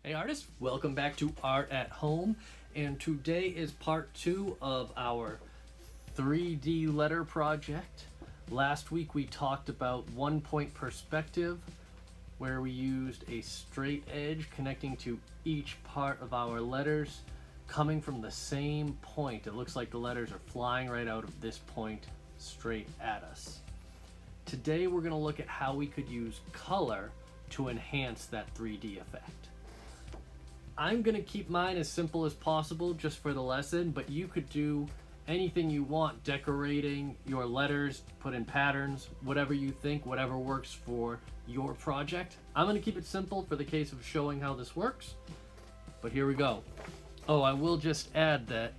Hey artists, welcome back to Art at Home, and today is part 2 of our 3D letter project. Last week we talked about 1-point perspective, where we used a straight edge connecting to each part of our letters coming from the same point. It looks like the letters are flying right out of this point straight at us. Today we're going to look at how we could use color to enhance that 3D effect. I'm going to keep mine as simple as possible just for the lesson, but you could do anything you want, decorating your letters, put in patterns, whatever you think, whatever works for your project. I'm going to keep it simple for the case of showing how this works, but here we go. Oh, I will just add that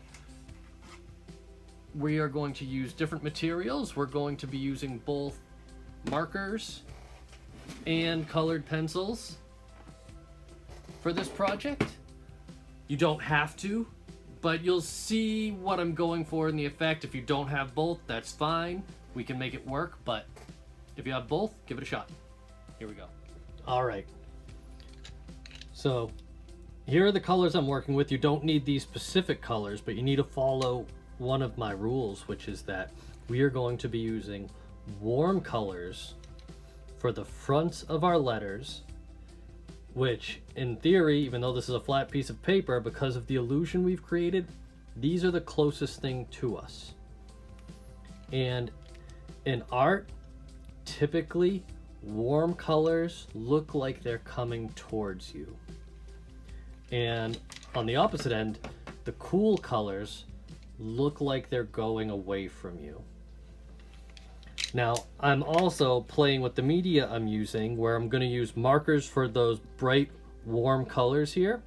we are going to use different materials. We're going to be using both markers and colored pencils for this project. You don't have to, but you'll see what I'm going for in the effect. If you don't have both, that's fine. We can make it work, but if you have both, give it a shot. Here we go. All right. So here are the colors I'm working with. You don't need these specific colors, but you need to follow one of my rules, which is that we are going to be using warm colors for the fronts of our letters, which in theory, even though this is a flat piece of paper, because of the illusion we've created, these are the closest thing to us. And in art, typically warm colors look like they're coming towards you. And on the opposite end, the cool colors look like they're going away from you. Now, I'm also playing with the media I'm using, where I'm going to use markers for those bright, warm colors here.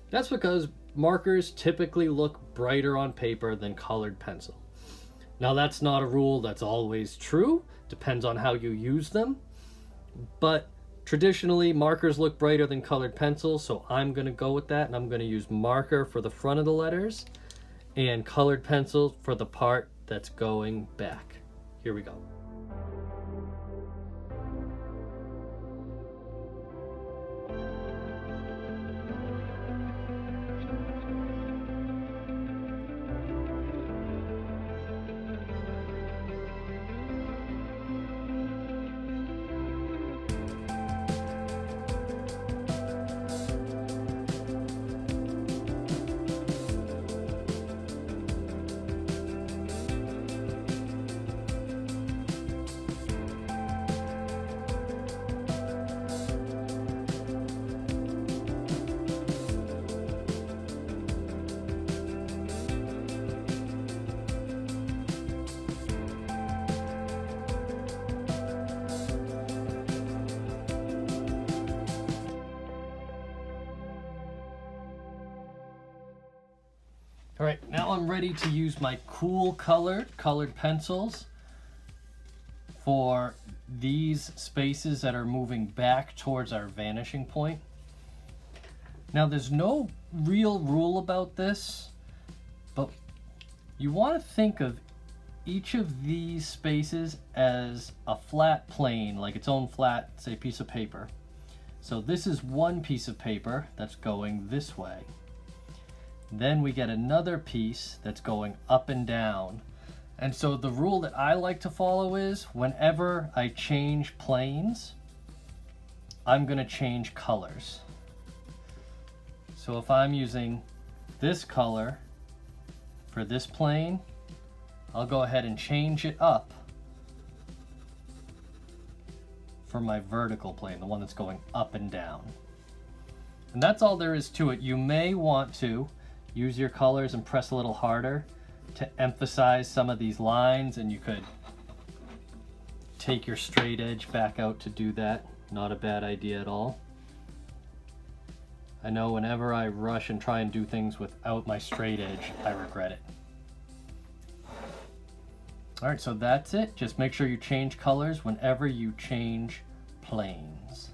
That's because markers typically look brighter on paper than colored pencil. Now, that's not a rule that's always true. Depends on how you use them. But traditionally, markers look brighter than colored pencil, so I'm going to go with that, and I'm going to use marker for the front of the letters and colored pencil for the part that's going back. Here we go. All right, now I'm ready to use my cool colored pencils for these spaces that are moving back towards our vanishing point. Now, there's no real rule about this, but you want to think of each of these spaces as a flat plane, like its own flat, say, piece of paper. So this is one piece of paper that's going this way. Then we get another piece that's going up and down. And so the rule that I like to follow is whenever I change planes, I'm going to change colors. So if I'm using this color for this plane, I'll go ahead and change it up for my vertical plane, the one that's going up and down. And that's all there is to it. You may want to use your colors and press a little harder to emphasize some of these lines, and you could take your straight edge back out to do that. Not a bad idea at all. I know whenever I rush and try and do things without my straight edge, I regret it. All right, so that's it. Just make sure you change colors whenever you change planes.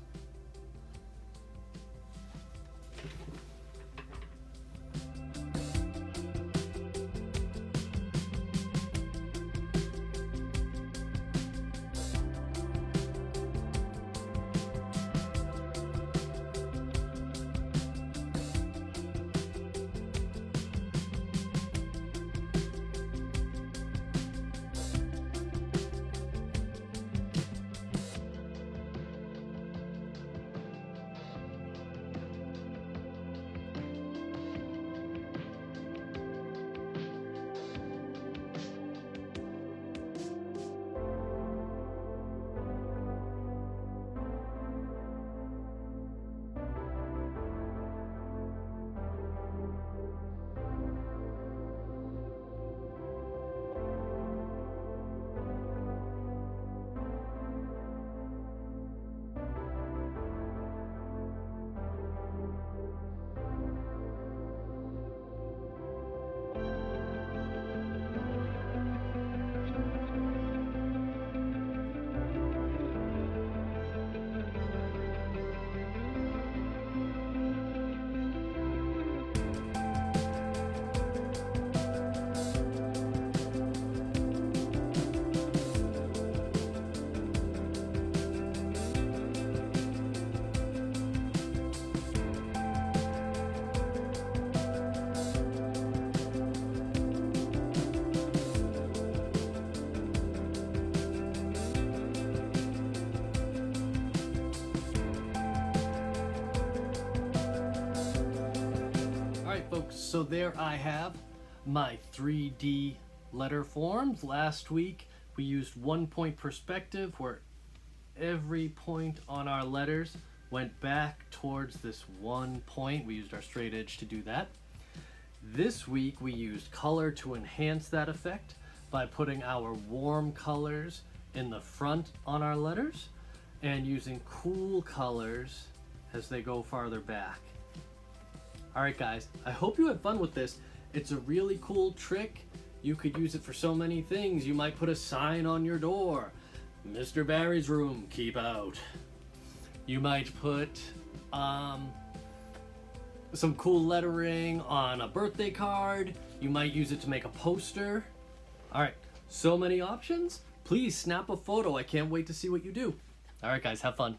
Alright folks, so there I have my 3D letter forms. Last week we used 1-point perspective where every point on our letters went back towards this 1 point. We used our straight edge to do that. This week we used color to enhance that effect by putting our warm colors in the front on our letters and using cool colors as they go farther back. Alright guys, I hope you had fun with this. It's a really cool trick. You could use it for so many things. You might put a sign on your door. Mr. Barry's room, keep out. You might put some cool lettering on a birthday card. You might use it to make a poster. Alright, so many options. Please snap a photo. I can't wait to see what you do. Alright guys, have fun.